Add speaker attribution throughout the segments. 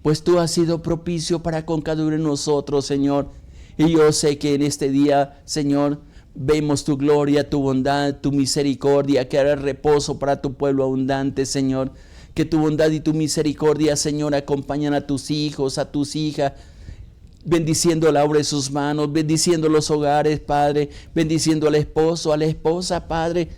Speaker 1: pues tú has sido propicio para con cada uno de nosotros, Señor. Y yo sé que en este día, Señor, vemos tu gloria, tu bondad, tu misericordia, que hará reposo para tu pueblo abundante, Señor. Que tu bondad y tu misericordia, Señor, acompañan a tus hijos, a tus hijas, bendiciendo la obra de sus manos, bendiciendo los hogares, Padre, bendiciendo al esposo, a la esposa, Padre,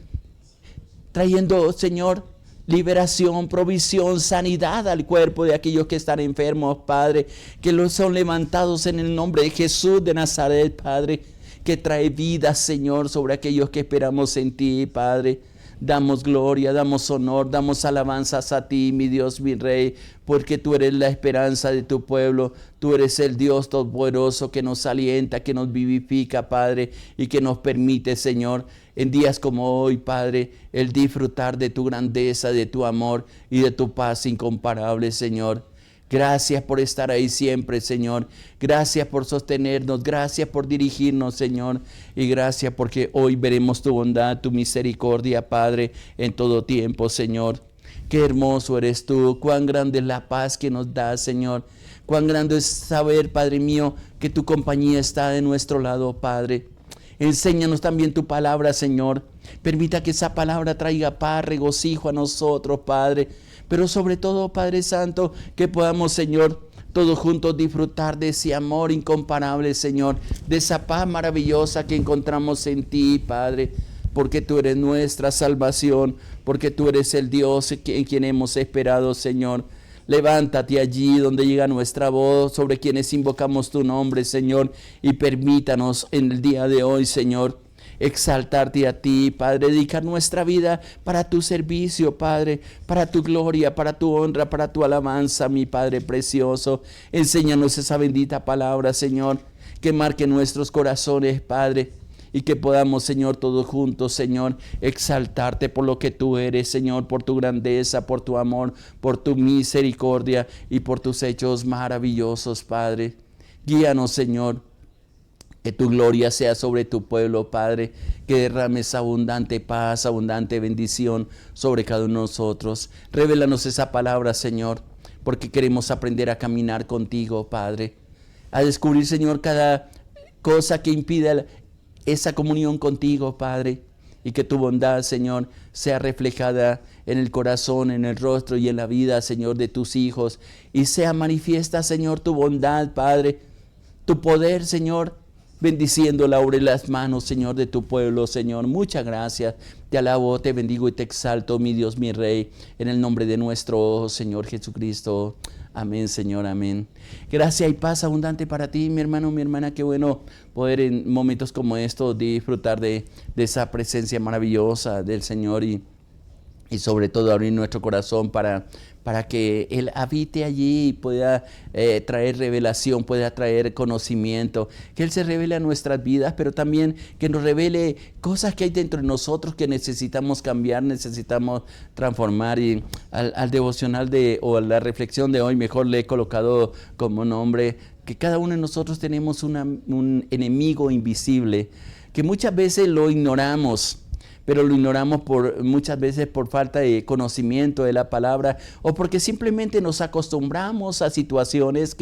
Speaker 1: trayendo, Señor, liberación, provisión, sanidad al cuerpo de aquellos que están enfermos, Padre, que los son levantados en el nombre de Jesús de Nazaret, Padre, que trae vida, Señor, sobre aquellos que esperamos en ti, Padre. Damos gloria, damos honor, damos alabanzas a ti, mi Dios, mi Rey, porque tú eres la esperanza de tu pueblo. Tú eres el Dios todopoderoso que nos alienta, que nos vivifica, Padre, y que nos permite, Señor, en días como hoy, Padre, el disfrutar de tu grandeza, de tu amor y de tu paz incomparable, Señor. Gracias por estar ahí siempre, Señor. Gracias por sostenernos. Gracias por dirigirnos, Señor. Y gracias porque hoy veremos tu bondad, tu misericordia, Padre, en todo tiempo, Señor. Qué hermoso eres tú. Cuán grande es la paz que nos das, Señor. Cuán grande es saber, Padre mío, que tu compañía está de nuestro lado, Padre. Enséñanos también tu palabra, Señor. Permita que esa palabra traiga paz, regocijo a nosotros, Padre. Pero sobre todo, Padre Santo, que podamos, Señor, todos juntos disfrutar de ese amor incomparable, Señor, de esa paz maravillosa que encontramos en ti, Padre, porque tú eres nuestra salvación, porque tú eres el Dios en quien hemos esperado, Señor. Levántate allí donde llega nuestra voz, sobre quienes invocamos tu nombre, Señor, y permítanos en el día de hoy, Señor, exaltarte a ti, Padre, dedicar nuestra vida para tu servicio, Padre, para tu gloria, para tu honra, para tu alabanza, mi Padre precioso. Enséñanos esa bendita palabra, Señor, que marque nuestros corazones, Padre, y que podamos, Señor, todos juntos, Señor, exaltarte por lo que tú eres, Señor, por tu grandeza, por tu amor, por tu misericordia y por tus hechos maravillosos, Padre. Guíanos, Señor. Que tu gloria sea sobre tu pueblo, Padre, que derrames abundante paz, abundante bendición sobre cada uno de nosotros. Révelanos esa palabra, Señor, porque queremos aprender a caminar contigo, Padre. A descubrir, Señor, cada cosa que impida esa comunión contigo, Padre. Y que tu bondad, Señor, sea reflejada en el corazón, en el rostro y en la vida, Señor, de tus hijos. Y sea manifiesta, Señor, tu bondad, Padre, tu poder, Señor, bendiciendo la obra y las manos, Señor, de tu pueblo, Señor. Muchas gracias. Te alabo, te bendigo y te exalto, mi Dios, mi Rey, en el nombre de nuestro Señor Jesucristo. Amén, Señor, amén. Gracias y paz abundante para ti, mi hermano, mi hermana. Qué bueno poder en momentos como estos disfrutar de esa presencia maravillosa del Señor y sobre todo abrir nuestro corazón para que Él habite allí y pueda traer revelación, pueda traer conocimiento, que Él se revele a nuestras vidas, pero también que nos revele cosas que hay dentro de nosotros que necesitamos cambiar, necesitamos transformar. Y al devocional o a la reflexión de hoy, mejor le he colocado como nombre que cada uno de nosotros tenemos un enemigo invisible, que muchas veces lo ignoramos, pero lo ignoramos muchas veces por falta de conocimiento de la palabra o porque simplemente nos acostumbramos a situaciones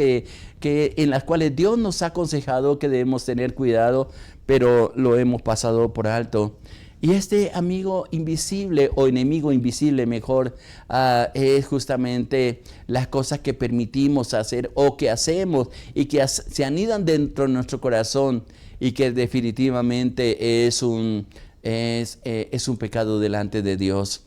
Speaker 1: en las cuales Dios nos ha aconsejado que debemos tener cuidado, pero lo hemos pasado por alto. Y este amigo invisible o enemigo invisible mejor es justamente las cosas que permitimos hacer o que hacemos y que se anidan dentro de nuestro corazón y que definitivamente es un pecado delante de Dios.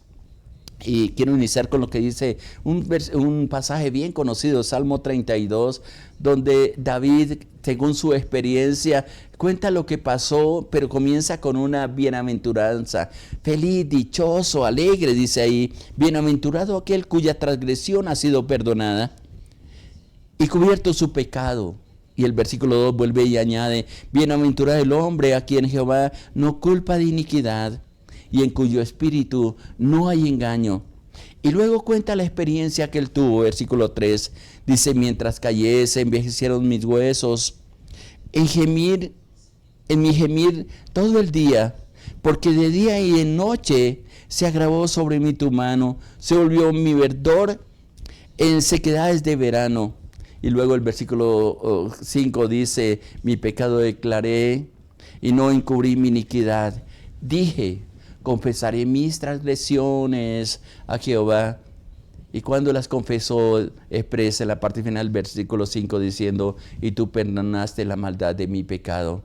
Speaker 1: Y quiero iniciar con lo que dice un pasaje bien conocido, Salmo 32, donde David, según su experiencia, cuenta lo que pasó, pero comienza con una bienaventuranza. Feliz, dichoso, alegre, dice ahí, bienaventurado aquel cuya transgresión ha sido perdonada y cubierto su pecado. Y el versículo 2 vuelve y añade, bienaventurado el hombre a quien Jehová no culpa de iniquidad y en cuyo espíritu no hay engaño. Y luego cuenta la experiencia que él tuvo, versículo 3, dice, mientras callé se envejecieron mis huesos, en mi gemir todo el día, porque de día y de noche se agravó sobre mí tu mano, se volvió mi verdor en sequedades de verano. Y luego el versículo 5 dice, mi pecado declaré y no encubrí mi iniquidad. Dije, confesaré mis transgresiones a Jehová. Y cuando las confesó, expresa la parte final del versículo 5 diciendo, y tú perdonaste la maldad de mi pecado.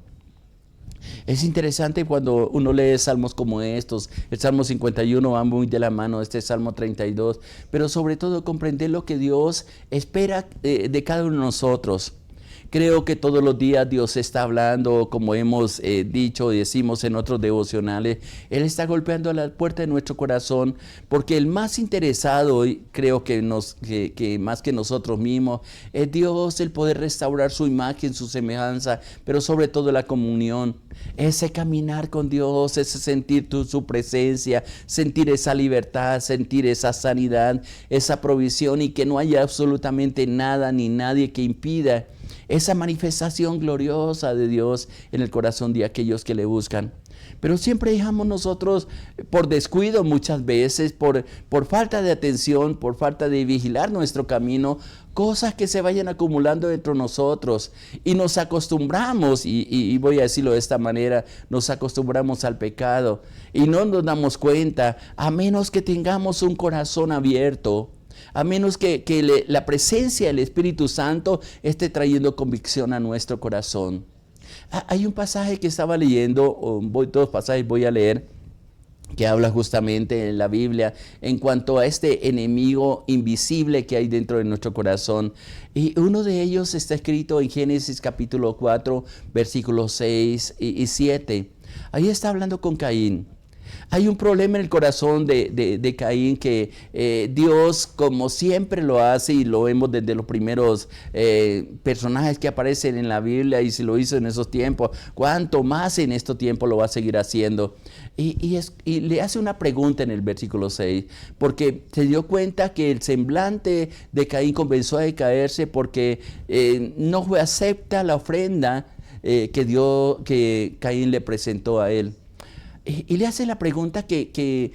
Speaker 1: Es interesante cuando uno lee salmos como estos. El Salmo 51 va muy de la mano de este Salmo 32, pero sobre todo comprender lo que Dios espera de cada uno de nosotros. Creo que todos los días Dios está hablando, como hemos dicho y decimos en otros devocionales. Él está golpeando a la puerta de nuestro corazón, porque el más interesado, creo que más que nosotros mismos, es Dios, el poder restaurar su imagen, su semejanza, pero sobre todo la comunión. Ese caminar con Dios, ese sentir su presencia, sentir esa libertad, sentir esa sanidad, esa provisión, y que no haya absolutamente nada ni nadie que impida esa manifestación gloriosa de Dios en el corazón de aquellos que le buscan. Pero siempre dejamos nosotros, por descuido muchas veces, por falta de atención, por falta de vigilar nuestro camino, cosas que se vayan acumulando dentro de nosotros, y nos acostumbramos, y voy a decirlo de esta manera, nos acostumbramos al pecado y no nos damos cuenta, a menos que tengamos un corazón abierto, a menos que la presencia del Espíritu Santo esté trayendo convicción a nuestro corazón. Hay un pasaje que estaba leyendo, dos pasajes voy a leer, que habla justamente en la Biblia en cuanto a este enemigo invisible que hay dentro de nuestro corazón. Y uno de ellos está escrito en Génesis capítulo 4, versículos 6 y 7. Ahí está hablando con Caín. Hay un problema en el corazón de Caín que Dios, como siempre lo hace, y lo vemos desde los primeros personajes que aparecen en la Biblia, y si lo hizo en esos tiempos, cuánto más en estos tiempos lo va a seguir haciendo. Y le hace una pregunta en el versículo 6, porque se dio cuenta que el semblante de Caín comenzó a decaerse porque no fue acepta la ofrenda que Caín le presentó a él. Y le hace la pregunta que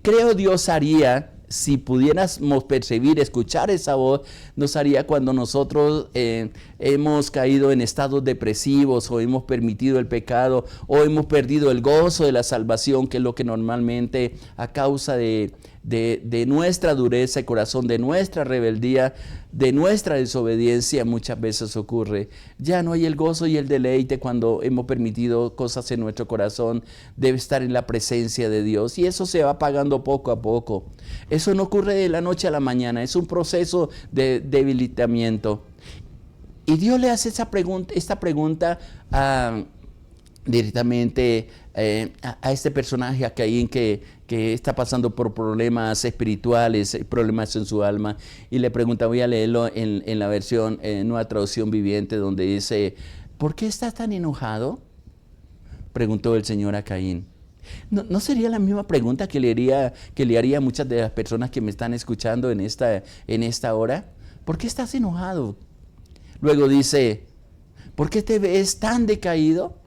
Speaker 1: creo Dios haría, si pudiéramos percibir, escuchar esa voz, nos haría cuando nosotros hemos caído en estados depresivos, o hemos permitido el pecado, o hemos perdido el gozo de la salvación, que es lo que normalmente, a causa de nuestra dureza de corazón, de nuestra rebeldía, de nuestra desobediencia, muchas veces ocurre. Ya no hay el gozo y el deleite cuando hemos permitido cosas en nuestro corazón. Debe estar en la presencia de Dios, y eso se va apagando poco a poco. Eso no ocurre de la noche a la mañana, es un proceso de debilitamiento. Y Dios le hace esta pregunta directamente a este personaje, a Caín, que está pasando por problemas espirituales, problemas en su alma, y le pregunta, voy a leerlo en la versión, en Nueva Traducción Viviente, donde dice, ¿por qué estás tan enojado?, preguntó el Señor a Caín. ¿No sería la misma pregunta que le haría a muchas de las personas que me están escuchando en esta hora? ¿Por qué estás enojado? Luego dice, ¿por qué te ves tan decaído?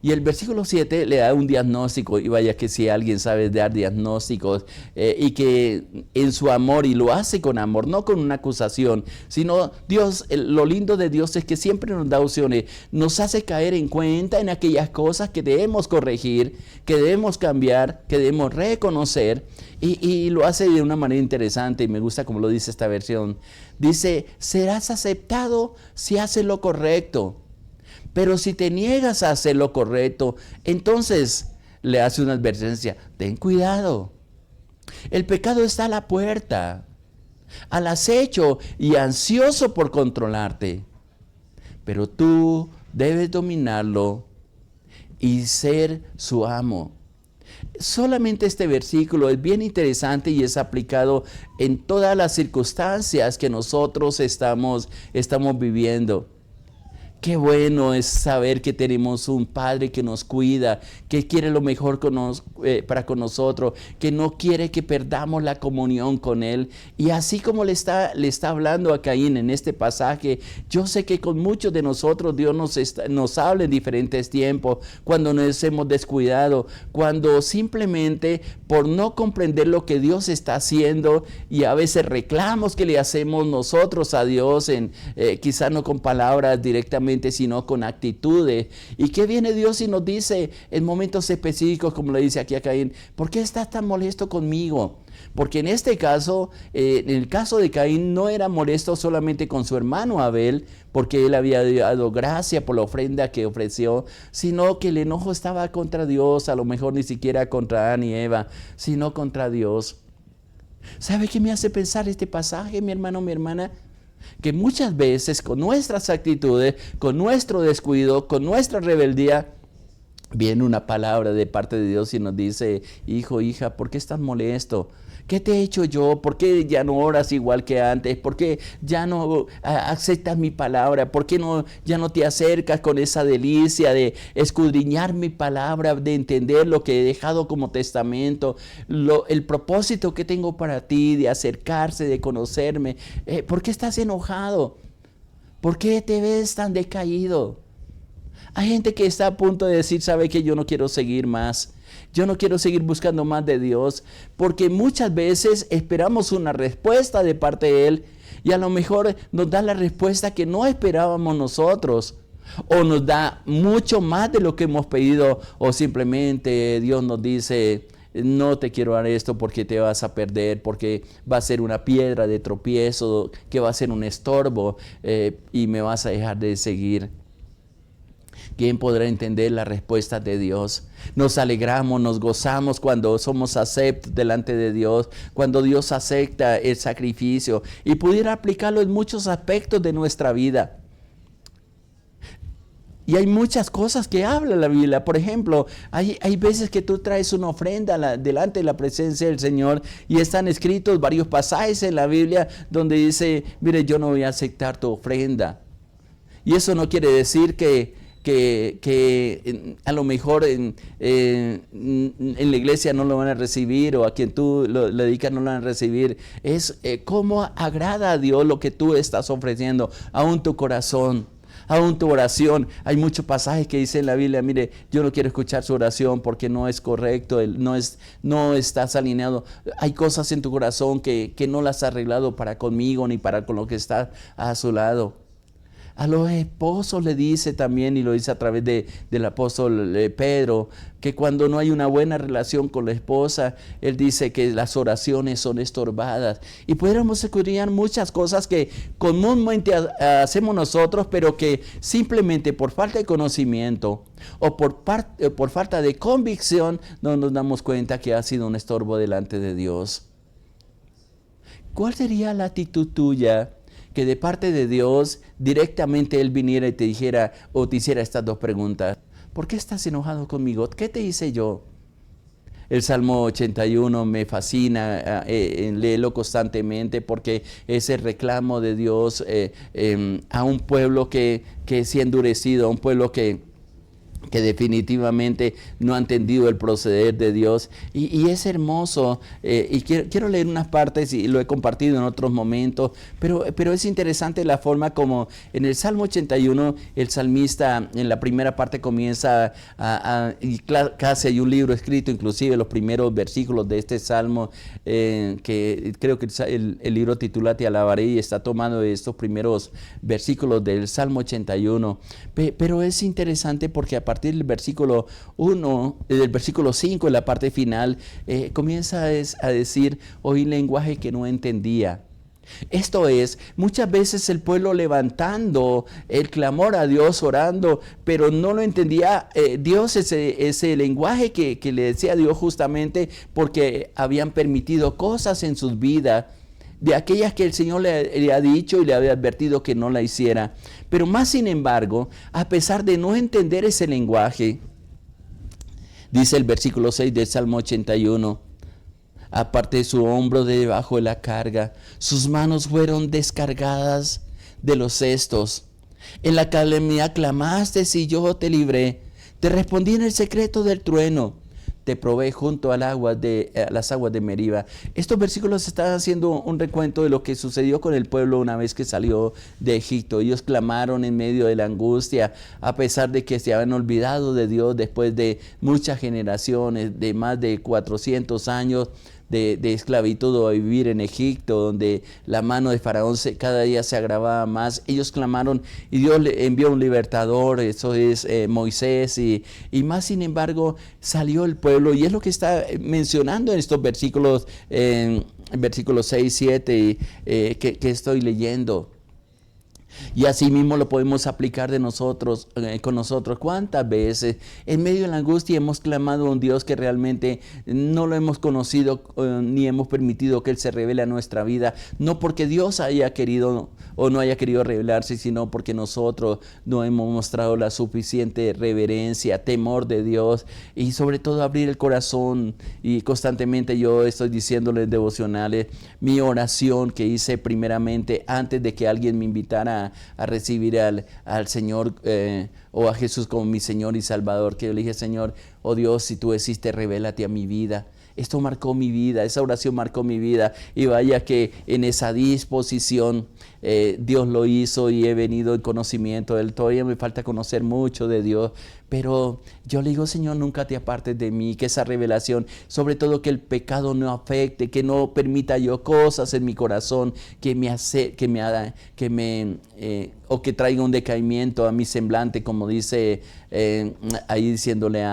Speaker 1: Y el versículo 7 le da un diagnóstico, y vaya que si alguien sabe dar diagnósticos, y que en su amor, y lo hace con amor, no con una acusación, sino Dios, lo lindo de Dios es que siempre nos da opciones, nos hace caer en cuenta en aquellas cosas que debemos corregir, que debemos cambiar, que debemos reconocer, y lo hace de una manera interesante, y me gusta como lo dice esta versión. Dice, serás aceptado si haces lo correcto. Pero si te niegas a hacer lo correcto, entonces le hace una advertencia, ten cuidado. El pecado está a la puerta, al acecho y ansioso por controlarte. Pero tú debes dominarlo y ser su amo. Solamente este versículo es bien interesante y es aplicado en todas las circunstancias que nosotros estamos viviendo. Qué bueno es saber que tenemos un Padre que nos cuida, que quiere lo mejor para con nosotros, que no quiere que perdamos la comunión con Él. Y así como le está hablando a Caín en este pasaje, yo sé que con muchos de nosotros Dios nos habla en diferentes tiempos, cuando nos hemos descuidado, cuando simplemente por no comprender lo que Dios está haciendo y a veces reclamos que le hacemos nosotros a Dios, quizás no con palabras directamente, sino con actitudes. ¿Y qué viene Dios y nos dice en momentos específicos, como le dice aquí a Caín? ¿Por qué estás tan molesto conmigo? Porque en este caso, en el caso de Caín, no era molesto solamente con su hermano Abel, porque él había dado gracia por la ofrenda que ofreció, sino que el enojo estaba contra Dios, a lo mejor ni siquiera contra Adán y Eva, sino contra Dios. ¿Sabe qué me hace pensar este pasaje, mi hermano, mi hermana? Que muchas veces con nuestras actitudes, con nuestro descuido, con nuestra rebeldía, viene una palabra de parte de Dios y nos dice: hijo, hija, ¿por qué estás molesto? ¿Qué te he hecho yo? ¿Por qué ya no oras igual que antes? ¿Por qué ya no aceptas mi palabra? ¿Por qué ya no te acercas con esa delicia de escudriñar mi palabra, de entender lo que he dejado como testamento, el propósito que tengo para ti, de acercarse, de conocerme? ¿Por qué estás enojado? ¿Por qué te ves tan decaído? Hay gente que está a punto de decir: ¿sabe qué? Yo no quiero seguir más. Yo no quiero seguir buscando más de Dios, porque muchas veces esperamos una respuesta de parte de Él y a lo mejor nos da la respuesta que no esperábamos nosotros, o nos da mucho más de lo que hemos pedido, o simplemente Dios nos dice: no te quiero dar esto porque te vas a perder, porque va a ser una piedra de tropiezo, que va a ser un estorbo, y me vas a dejar de seguir. ¿Quién podrá entender la respuesta de Dios? Nos alegramos, nos gozamos cuando somos aceptos delante de Dios, cuando Dios acepta el sacrificio y pudiera aplicarlo en muchos aspectos de nuestra vida. Y hay muchas cosas que habla la Biblia. Por ejemplo, hay veces que tú traes una ofrenda delante de la presencia del Señor y están escritos varios pasajes en la Biblia donde dice: mire, yo no voy a aceptar tu ofrenda. Y eso no quiere decir que a lo mejor en la iglesia no lo van a recibir, o a quien tú le dedicas no lo van a recibir. Es cómo agrada a Dios lo que tú estás ofreciendo, aún tu corazón, aún tu oración. Hay muchos pasajes que dicen en la Biblia: mire, yo no quiero escuchar su oración porque no es correcto, no estás alineado. Hay cosas en tu corazón que no las has arreglado para conmigo ni para con lo que está a su lado. A los esposos le dice también, y lo dice a través del apóstol Pedro, que cuando no hay una buena relación con la esposa, él dice que las oraciones son estorbadas. Y pudiéramos escudriñar muchas cosas que comúnmente hacemos nosotros, pero que simplemente por falta de conocimiento o por falta de convicción no nos damos cuenta que ha sido un estorbo delante de Dios. ¿Cuál sería la actitud tuya? Que de parte de Dios directamente Él viniera y te dijera, o te hiciera estas dos preguntas: ¿por qué estás enojado conmigo? ¿Qué te hice yo? El Salmo 81 me fascina, léelo constantemente, porque es el reclamo de Dios a un pueblo que se ha endurecido, a un pueblo que definitivamente no ha entendido el proceder de Dios, y es hermoso, y quiero leer unas partes, y lo he compartido en otros momentos, pero es interesante la forma como en el Salmo 81 el salmista en la primera parte comienza y casi hay un libro escrito, inclusive los primeros versículos de este Salmo, que creo que el libro titula Te alabaré, y está tomado de estos primeros versículos del Salmo 81, pero es interesante porque a partir del versículo 1, del versículo 5, en la parte final, comienza a decir: oí lenguaje que no entendía. Esto es, muchas veces el pueblo levantando el clamor a Dios, orando, pero no lo entendía Dios, ese lenguaje que le decía a Dios, justamente porque habían permitido cosas en sus vidas, de aquellas que el Señor le ha dicho y le había advertido que no la hiciera. Pero más sin embargo, a pesar de no entender ese lenguaje, dice el versículo 6 del Salmo 81, aparte de su hombro de debajo de la carga, sus manos fueron descargadas de los cestos. En la calamidad clamaste y yo te libré. Te respondí en el secreto del trueno. Te probé junto a las aguas de Meriba. Estos versículos están haciendo un recuento de lo que sucedió con el pueblo una vez que salió de Egipto. Ellos clamaron en medio de la angustia, a pesar de que se habían olvidado de Dios después de muchas generaciones, de más de 400 años de esclavitud o vivir en Egipto, donde la mano de Faraón cada día se agravaba más. Ellos clamaron y Dios le envió un libertador, eso es Moisés, y más sin embargo salió el pueblo, y es lo que está mencionando en estos versículos, en versículos 6, 7, que estoy leyendo. Y así mismo lo podemos aplicar con nosotros. ¿Cuántas veces en medio de la angustia hemos clamado a un Dios que realmente no lo hemos conocido ni hemos permitido que Él se revele a nuestra vida? No porque Dios haya querido o no haya querido revelarse, sino porque nosotros no hemos mostrado la suficiente reverencia, temor de Dios, y sobre todo abrir el corazón. Y constantemente yo estoy diciéndoles devocionales, mi oración que hice primeramente antes de que alguien me invitara a recibir al Señor o a Jesús como mi Señor y Salvador, que yo le dije: Señor, oh Dios, si tú existes, revélate a mi vida. Esto marcó mi vida, esa oración marcó mi vida, y vaya que en esa disposición Dios lo hizo, y he venido en conocimiento de Él. Todavía me falta conocer mucho de Dios, pero yo le digo: Señor, nunca te apartes de mí, que esa revelación, sobre todo que el pecado no afecte, que no permita yo cosas en mi corazón o que traiga un decaimiento a mi semblante, como dice ahí diciéndole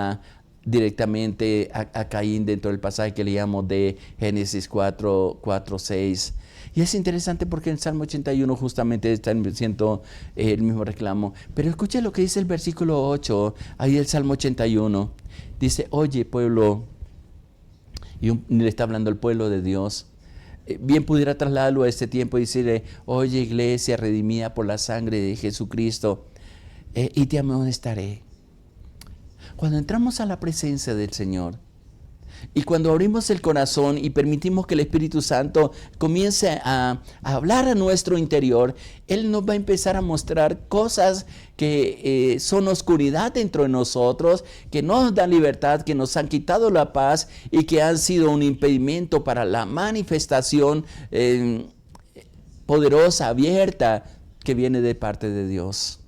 Speaker 1: directamente a Caín dentro del pasaje que leíamos de Génesis 4, 6. Y es interesante porque en el Salmo 81 justamente está diciendo el mismo reclamo. Pero escuche lo que dice el versículo 8, ahí del Salmo 81. Dice: oye, pueblo, y le está hablando al pueblo de Dios. Bien pudiera trasladarlo a este tiempo y decirle: oye, iglesia redimida por la sangre de Jesucristo, y te amonestaré. Cuando entramos a la presencia del Señor y cuando abrimos el corazón y permitimos que el Espíritu Santo comience a hablar a nuestro interior, Él nos va a empezar a mostrar cosas que son oscuridad dentro de nosotros, que no nos dan libertad, que nos han quitado la paz y que han sido un impedimento para la manifestación poderosa, abierta, que viene de parte de Dios.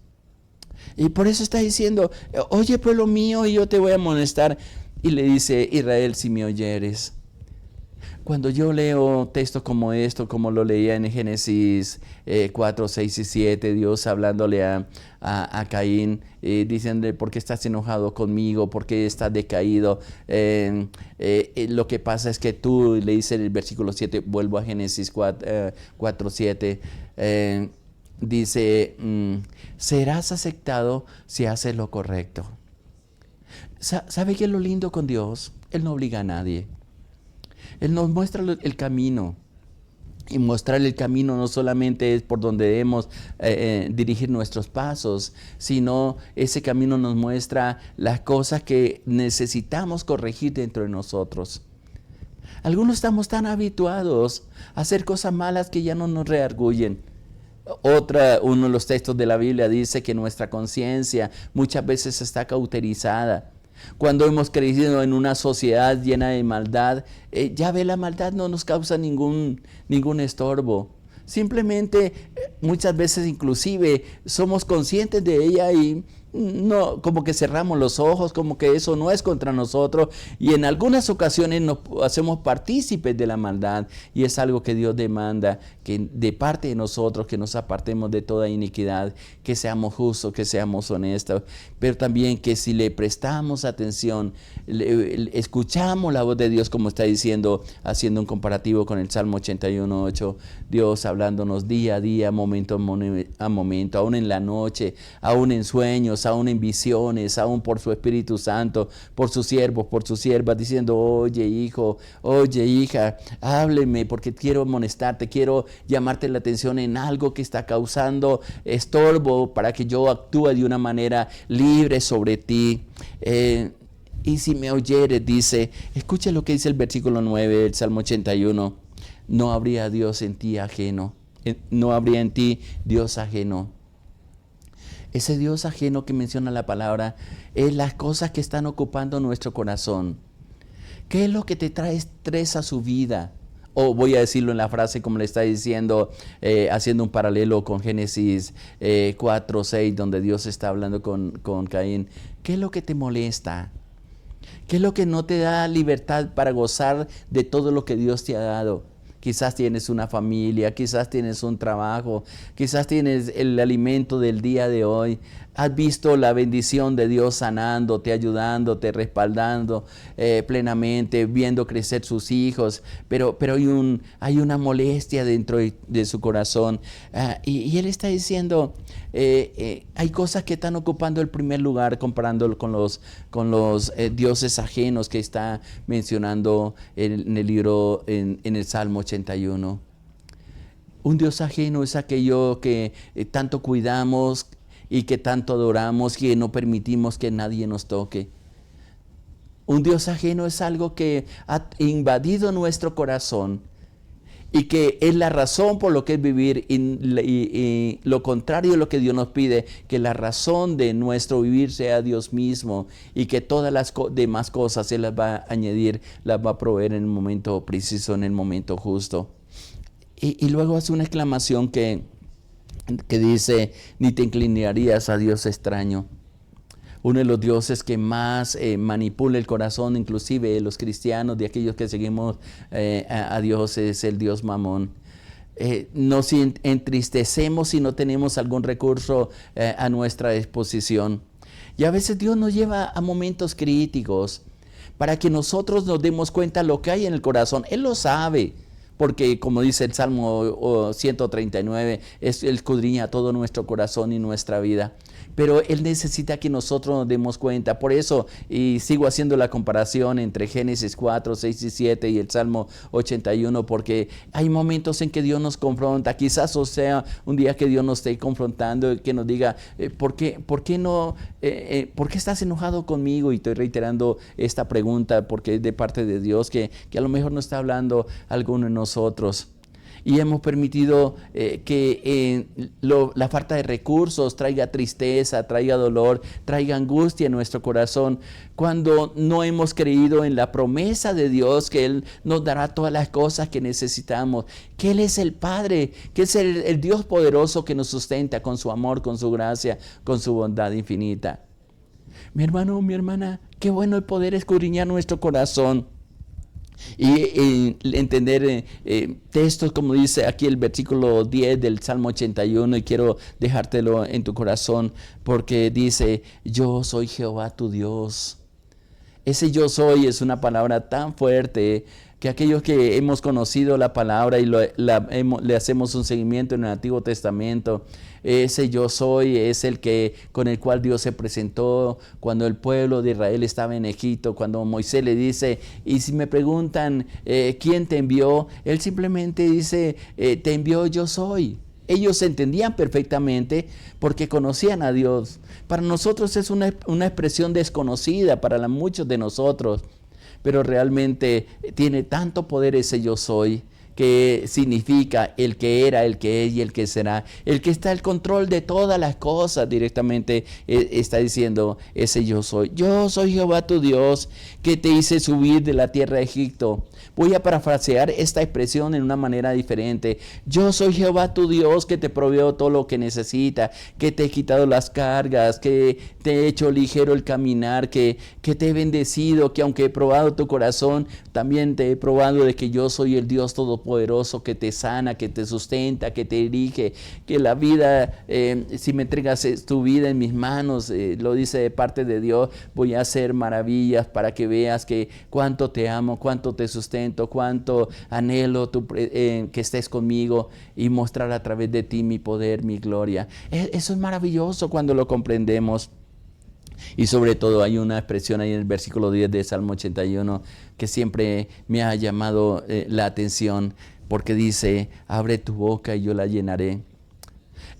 Speaker 1: Y por eso está diciendo: oye, pueblo mío, y yo te voy a amonestar. Y le dice: Israel, si me oyeres. Cuando yo leo textos como esto, como lo leía en Génesis 4, 6 y 7, Dios hablándole a Caín, diciéndole: ¿por qué estás enojado conmigo? ¿Por qué estás decaído? Lo que pasa es que tú, le dice en el versículo 7, vuelvo a Génesis 4, 7, dice: serás aceptado si haces lo correcto. ¿Sabe qué es lo lindo con Dios? Él no obliga a nadie. Él nos muestra el camino. Y mostrar el camino no solamente es por donde debemos dirigir nuestros pasos, sino ese camino nos muestra las cosas que necesitamos corregir dentro de nosotros. Algunos estamos tan habituados a hacer cosas malas que ya no nos redarguyen. Uno de los textos de la Biblia dice que nuestra conciencia muchas veces está cauterizada. Cuando hemos crecido en una sociedad llena de maldad, ya ve, la maldad no nos causa ningún estorbo. Simplemente muchas veces inclusive somos conscientes de ella y no, como que cerramos los ojos, como que eso no es contra nosotros, y en algunas ocasiones nos hacemos partícipes de la maldad, y es algo que Dios demanda, que de parte de nosotros, que nos apartemos de toda iniquidad, que seamos justos, que seamos honestos, pero también que si le prestamos atención, escuchamos la voz de Dios, como está diciendo, haciendo un comparativo con el Salmo 81, 8, Dios hablándonos día a día, momento a momento, aún en la noche, aún en sueños, aún en visiones, aún por su Espíritu Santo, por sus siervos, por sus siervas, diciendo: oye, hijo, oye, hija, hábleme, porque quiero amonestarte, quiero llamarte la atención en algo que está causando estorbo para que yo actúe de una manera libre sobre ti. Y si me oyeres, dice, escucha lo que dice el versículo 9 del Salmo 81, no habría Dios en ti ajeno, no habría en ti Dios ajeno. Ese Dios ajeno que menciona la palabra es las cosas que están ocupando nuestro corazón. ¿Qué es lo que te trae estrés a su vida? O voy a decirlo en la frase como le está diciendo, haciendo un paralelo con Génesis 4:6, donde Dios está hablando con Caín. ¿Qué es lo que te molesta? ¿Qué es lo que no te da libertad para gozar de todo lo que Dios te ha dado? Quizás tienes una familia, quizás tienes un trabajo, quizás tienes el alimento del día de hoy. Has visto la bendición de Dios sanándote, ayudándote, respaldando plenamente, viendo crecer sus hijos, pero hay una molestia dentro de su corazón. Y Él está diciendo, hay cosas que están ocupando el primer lugar comparándolo con los dioses ajenos que está mencionando en el libro, en el Salmo 81. Un Dios ajeno es aquello que tanto cuidamos y que tanto adoramos, que no permitimos que nadie nos toque. Un Dios ajeno es algo que ha invadido nuestro corazón y que es la razón por lo que es vivir, y lo contrario de lo que Dios nos pide, que la razón de nuestro vivir sea Dios mismo, y que todas las demás cosas Él las va a añadir, las va a proveer en el momento preciso, en el momento justo. Y luego hace una exclamación que dice, ni te inclinarías a Dios extraño. Uno de los dioses que más manipula el corazón, inclusive de los cristianos, de aquellos que seguimos a Dios, es el Dios Mamón. Nos entristecemos si no tenemos algún recurso a nuestra disposición. Y a veces Dios nos lleva a momentos críticos para que nosotros nos demos cuenta de lo que hay en el corazón. Él lo sabe. Porque como dice el Salmo 139, Él escudriña todo nuestro corazón y nuestra vida. Pero Él necesita que nosotros nos demos cuenta. Por eso, y sigo haciendo la comparación entre Génesis 4, 6 y 7 y el Salmo 81, porque hay momentos en que Dios nos confronta. Quizás o sea un día que Dios nos esté confrontando y que nos diga, ¿por qué estás enojado conmigo? Y estoy reiterando esta pregunta porque es de parte de Dios, que a lo mejor no está hablando alguno de nosotros. Y hemos permitido que la falta de recursos traiga tristeza, traiga dolor, traiga angustia en nuestro corazón, cuando no hemos creído en la promesa de Dios que Él nos dará todas las cosas que necesitamos, que Él es el Padre, que es el Dios poderoso que nos sustenta con su amor, con su gracia, con su bondad infinita. Mi hermano, mi hermana, qué bueno el poder escudriñar nuestro corazón y entender textos como dice aquí el versículo 10 del Salmo 81, y quiero dejártelo en tu corazón porque dice, yo soy Jehová tu Dios. Ese yo soy es una palabra tan fuerte que aquellos que hemos conocido la palabra y le hacemos un seguimiento en el Antiguo Testamento, ese yo soy es el que con el cual Dios se presentó cuando el pueblo de Israel estaba en Egipto, cuando Moisés le dice, y si me preguntan ¿quién te envió? Él simplemente dice, te envió yo soy. Ellos entendían perfectamente porque conocían a Dios. Para nosotros es una expresión desconocida para muchos de nosotros, pero realmente tiene tanto poder ese yo soy, que significa el que era, el que es y el que será, el que está al control de todas las cosas directamente. Está diciendo ese yo soy Jehová tu Dios, que te hice subir de la tierra de Egipto. Voy a parafrasear esta expresión en una manera diferente. Yo soy Jehová tu Dios, que te proveo todo lo que necesitas, que te he quitado las cargas, que te he hecho ligero el caminar, que te he bendecido, que aunque he probado tu corazón, también te he probado de que yo soy el Dios todopoderoso, que te sana, que te sustenta, que te dirige, que la vida, si me entregas tu vida en mis manos, lo dice de parte de Dios, voy a hacer maravillas para que veas que cuánto te amo, cuánto te sustento, cuánto anhelo que estés conmigo y mostrar a través de ti mi poder, mi gloria. Eso es maravilloso cuando lo comprendemos. Y sobre todo hay una expresión ahí en el versículo 10 de Salmo 81 que siempre me ha llamado la atención, porque dice, abre tu boca y yo la llenaré.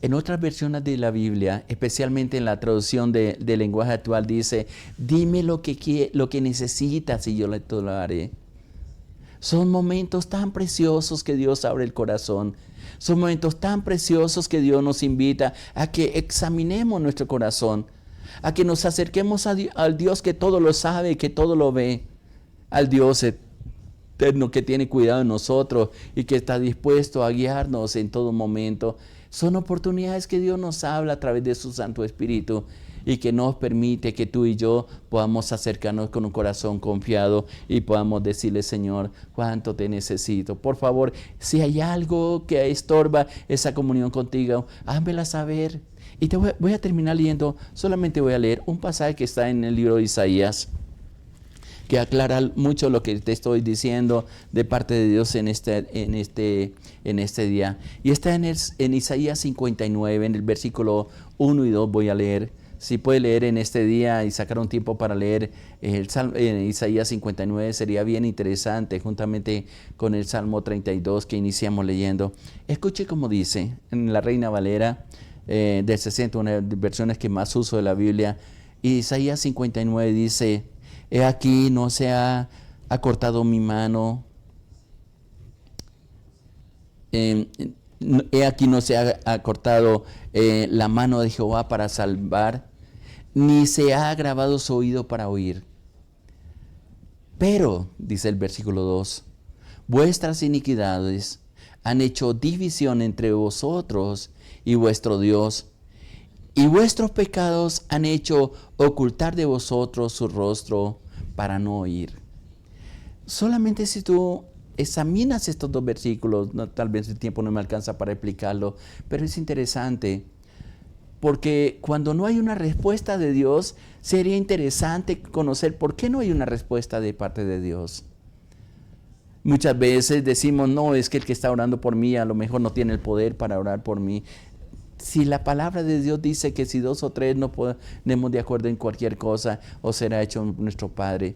Speaker 1: En otras versiones de la Biblia, especialmente en la traducción del lenguaje actual, dice, dime lo que necesitas y yo te lo haré. Son momentos tan preciosos que Dios abre el corazón. Son momentos tan preciosos que Dios nos invita a que examinemos nuestro corazón, a que nos acerquemos al Dios que todo lo sabe, que todo lo ve, al Dios eterno que tiene cuidado de nosotros y que está dispuesto a guiarnos en todo momento. Son oportunidades que Dios nos habla a través de su Santo Espíritu y que nos permite que tú y yo podamos acercarnos con un corazón confiado y podamos decirle: Señor, cuánto te necesito. Por favor, si hay algo que estorba esa comunión contigo, házmela saber. Y voy a terminar leyendo, solamente voy a leer un pasaje que está en el libro de Isaías, que aclara mucho lo que te estoy diciendo de parte de Dios en este día. Y está en Isaías 59, en el versículo 1 y 2 voy a leer. Si puede leer en este día y sacar un tiempo para leer Isaías 59, sería bien interesante, juntamente con el Salmo 32 que iniciamos leyendo. Escuche cómo dice en la Reina Valera del 60, una de las versiones que más uso de la Biblia. Isaías 59 dice: He aquí no se ha acortado mi mano, he aquí no se ha acortado la mano de Jehová para salvar, ni se ha agravado su oído para oír. Pero, dice el versículo 2, vuestras iniquidades han hecho división entre vosotros y vuestro Dios, y vuestros pecados han hecho ocultar de vosotros su rostro para no oír. Solamente si tú examinas estos dos versículos, tal vez el tiempo no me alcanza para explicarlo, pero es interesante, porque cuando no hay una respuesta de Dios, sería interesante conocer por qué no hay una respuesta de parte de Dios. Muchas veces decimos: no, es que el que está orando por mí a lo mejor no tiene el poder para orar por mí. Si la palabra de Dios dice que si 2 o 3 no ponemos de acuerdo en cualquier cosa, os será hecho nuestro Padre.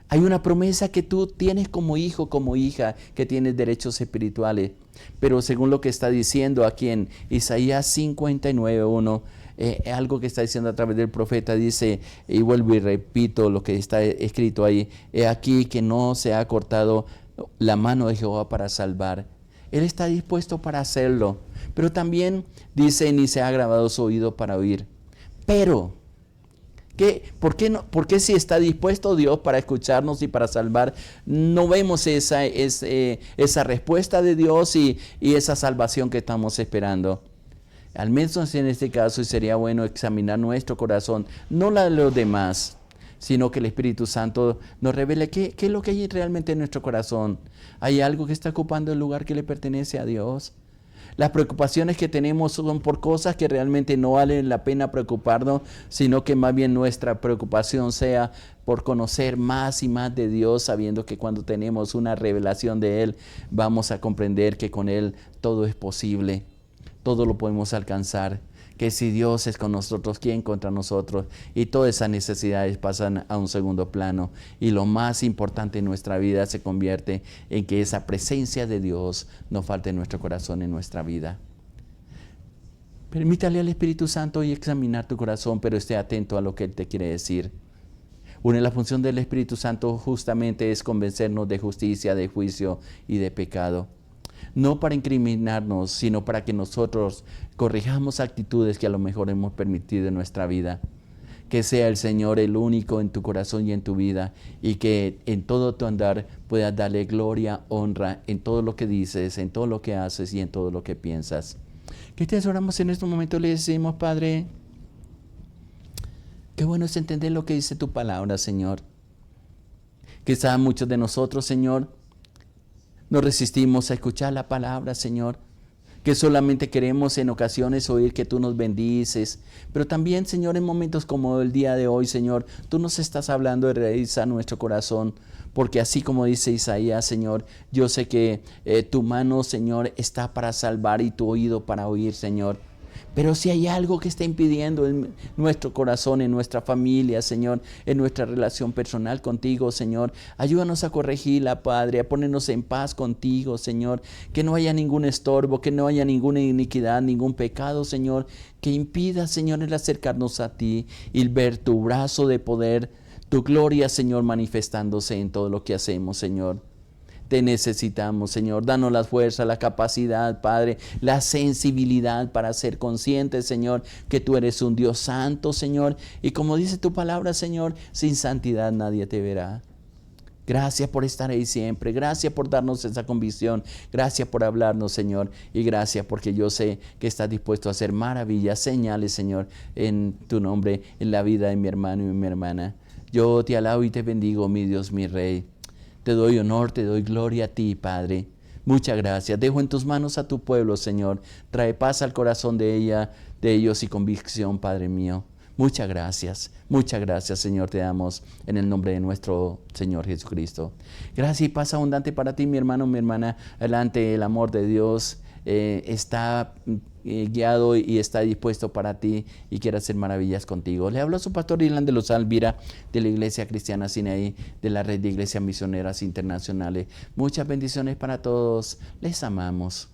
Speaker 1: Hay una promesa que tú tienes como hijo, como hija, que tienes derechos espirituales. Pero según lo que está diciendo aquí en Isaías 59:1, algo que está diciendo a través del profeta, dice, y vuelvo y repito lo que está escrito ahí: he aquí que no se ha cortado la mano de Jehová para salvar. Él está dispuesto para hacerlo. Pero también dice: ni se ha agravado su oído para oír. Pero ¿por qué si está dispuesto Dios para escucharnos y para salvar, no vemos esa respuesta de Dios y esa salvación que estamos esperando? Al menos en este caso sería bueno examinar nuestro corazón, no la de los demás, sino que el Espíritu Santo nos revele qué es lo que hay realmente en nuestro corazón. ¿Hay algo que está ocupando el lugar que le pertenece a Dios? Las preocupaciones que tenemos son por cosas que realmente no valen la pena preocuparnos, sino que más bien nuestra preocupación sea por conocer más y más de Dios, sabiendo que cuando tenemos una revelación de Él, vamos a comprender que con Él todo es posible, todo lo podemos alcanzar. Que si Dios es con nosotros, ¿quién contra nosotros? Y todas esas necesidades pasan a un segundo plano. Y lo más importante en nuestra vida se convierte en que esa presencia de Dios no falte en nuestro corazón, en nuestra vida. Permítale al Espíritu Santo y examinar tu corazón, pero esté atento a lo que Él te quiere decir. Una de las funciones del Espíritu Santo justamente es convencernos de justicia, de juicio y de pecado. No para incriminarnos, sino para que nosotros corrijamos actitudes que a lo mejor hemos permitido en nuestra vida. Que sea el Señor el único en tu corazón y en tu vida, y que en todo tu andar puedas darle gloria, honra en todo lo que dices, en todo lo que haces y en todo lo que piensas. Que te oramos en este momento, le decimos: Padre, qué bueno es entender lo que dice tu palabra, Señor. Quizá muchos de nosotros, Señor, nos resistimos a escuchar la palabra, Señor, que solamente queremos en ocasiones oír que tú nos bendices. Pero también, Señor, en momentos como el día de hoy, Señor, tú nos estás hablando de realizar nuestro corazón. Porque así como dice Isaías, Señor, yo sé que tu mano, Señor, está para salvar y tu oído para oír, Señor. Pero si hay algo que está impidiendo en nuestro corazón, en nuestra familia, Señor, en nuestra relación personal contigo, Señor, ayúdanos a corregirla, Padre, a ponernos en paz contigo, Señor, que no haya ningún estorbo, que no haya ninguna iniquidad, ningún pecado, Señor, que impida, Señor, el acercarnos a ti y ver tu brazo de poder, tu gloria, Señor, manifestándose en todo lo que hacemos, Señor. Te necesitamos, Señor. Danos la fuerza, la capacidad, Padre, la sensibilidad para ser conscientes, Señor, que tú eres un Dios santo, Señor. Y como dice tu palabra, Señor, sin santidad nadie te verá. Gracias por estar ahí siempre. Gracias por darnos esa convicción. Gracias por hablarnos, Señor. Y gracias porque yo sé que estás dispuesto a hacer maravillas, señales, Señor, en tu nombre, en la vida de mi hermano y mi hermana. Yo te alabo y te bendigo, mi Dios, mi Rey. Te doy honor, te doy gloria a ti, Padre. Muchas gracias. Dejo en tus manos a tu pueblo, Señor. Trae paz al corazón de ellos y convicción, Padre mío. Muchas gracias, Señor, te damos en el nombre de nuestro Señor Jesucristo. Gracias y paz abundante para ti, mi hermano, mi hermana. Adelante, el amor de Dios está guiado y está dispuesto para ti y quiere hacer maravillas contigo. Le habló su pastor Irán de los Alvira de la Iglesia Cristiana Sinaí, de la Red de Iglesias Misioneras Internacionales. Muchas bendiciones para todos. Les amamos.